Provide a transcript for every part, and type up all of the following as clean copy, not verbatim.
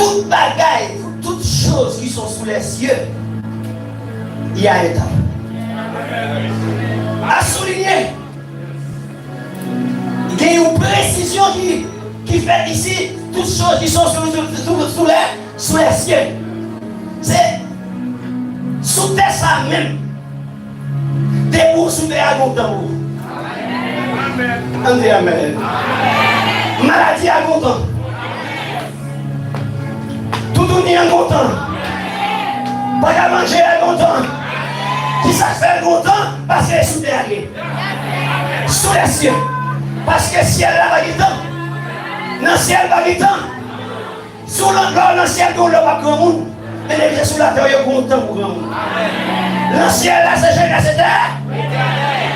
toute bagaille, toutes choses qui sont sous les cieux, il y a un temps. À souligner, il y a une précision qui fait ici toutes choses qui sont sous les cieux. C'est sous terre ça même. Des bouts sous terre à mon temps. Amen. Amen. Maladie à mon temps. Tout donner à mon temps. Pas qu'à manger à mon temps. Qui ça fait mon temps? Parce que sous terre. Sous les cieux. Parce que le ciel là va guider. Dans le ciel va guider. Sous l'endroit, dans le ciel, il n'y a pas grand monde. Mais les sous la terre, il y a content pour grand monde. Dans le ciel là, c'est Jésus, c'est terre.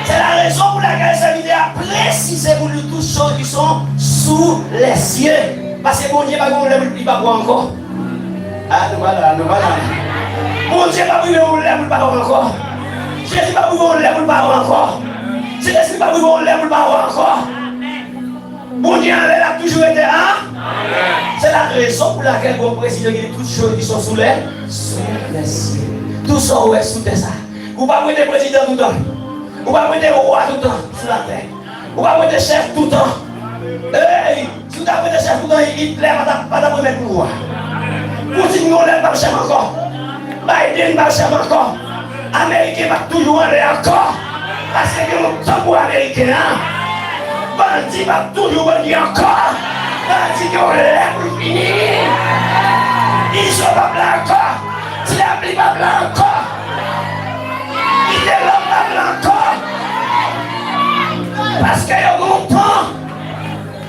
C'est la raison pour laquelle cette vidéo a précisé pour nous toutes choses qui sont sous les cieux. Parce que bon Dieu, il va pas encore. Ah, nous voilà. Bon Dieu, pas pour le pas encore. Jésus, pas pour le pas encore. Jésus, pas pour le pas encore. Bon Dieu, elle a toujours été là. C'est la raison pour laquelle on précise que toutes choses qui sont sous les cieux. Tout ça est sous terre. Vous ne pouvez pas être président tout le temps. Vous ne pouvez pas être roi tout le temps sur la terre. Vous ne pouvez pas être chef tout le temps. Hey, si vous avez été chef tout le temps, Hitler ne va pas remettre pouvoir. Poutine ne va pas chef encore. Biden va chef encore. Américain va toujours aller encore. Parce que nous sommes pour Américains. Bandit va toujours venir encore. Bandit qui lève pour finir. Ils sont pas blancs encore. Si la pluie pas blanc encore. Il est l'homme pas blanc encore. Parce qu'il y a longtemps.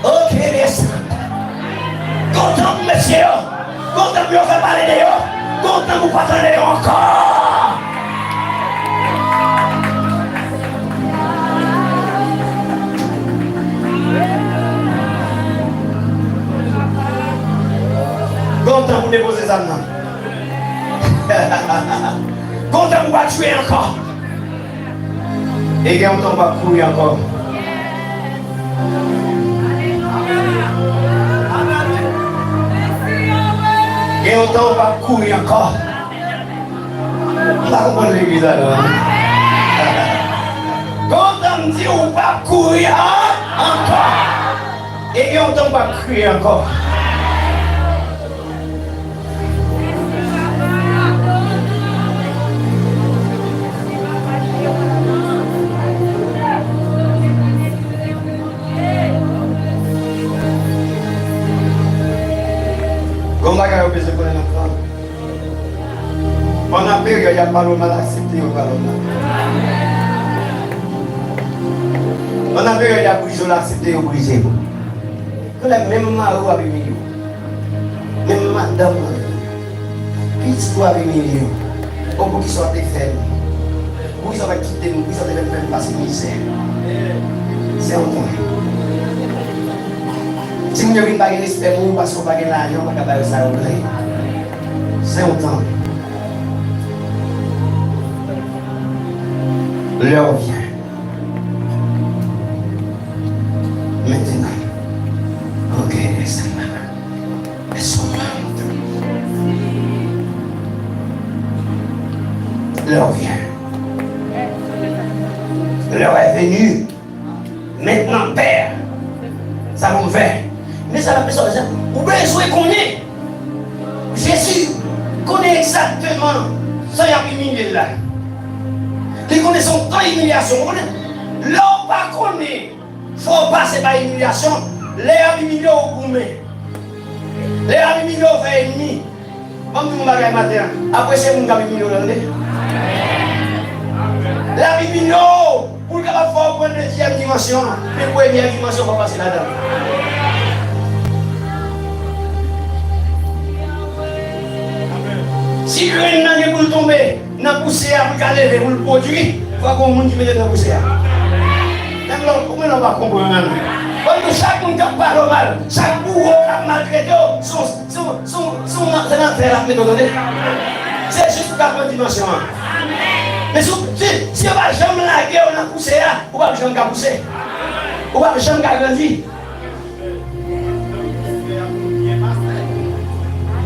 Ok, yes. Content, monsieur. Content de vous faire parler de vous. Content de vous parler encore. Content pour déposer ça maintenant. Content pour pas tuer encore. Et content pour pas courir encore. Et content pour pas courir encore. Pas comprendre l'église alors. Content me dit ou pas courir encore. Et content pour pas courir encore. Comment est-ce que vous pouvez l'enfant? Pendant la période, il y a pas le mal accepté ou pas le mal. Pendant la période, il y a brisé l'accepté ou brisé. Que la même mari avec milieu. Même madame. Qui soit avec milieu. Pour qu'ils soient défaits. Pour qu'ils soient quittés, pour qu'ils soient défaits parce que misère. C'est un point. Si vous n'avez pas de respect pour vous, parce que vous n'avez pas d'argent, vous n'avez pas de ça. C'est un temps. L'heure vient. Maintenant. Ok, laissez-moi. Laissez-moi. L'heure vient. L'heure est venue. Maintenant, Père, ça va me faire. Mais ça va me faire. Vous besoin combien? Jésus connaît exactement ça y a humilié là. Il connaît son temps d'humiliation. Là où pas connaît, il faut passer par l'humiliation. Les humiliés au gourmet. Les humiliés au fait ennemi. Comme tout le monde matin. Après c'est mon gars humilié. La humilié pour le capable de faire une deuxième dimension. Mais pour la première dimension, il faut passer là-dedans. Si le rien pour tomber, dans la poussière, pour caler, pour le produit, il faut qu'on monde qui met dans la poussière. Comment on va comprendre? Quand chaque monde qui parle mal, chaque bourreau qui maltraité, son entrée à la c'est juste pour la dimension. Mais si on va jamais la guerre dans la poussière, on va jamais pousser. On va jamais grandir.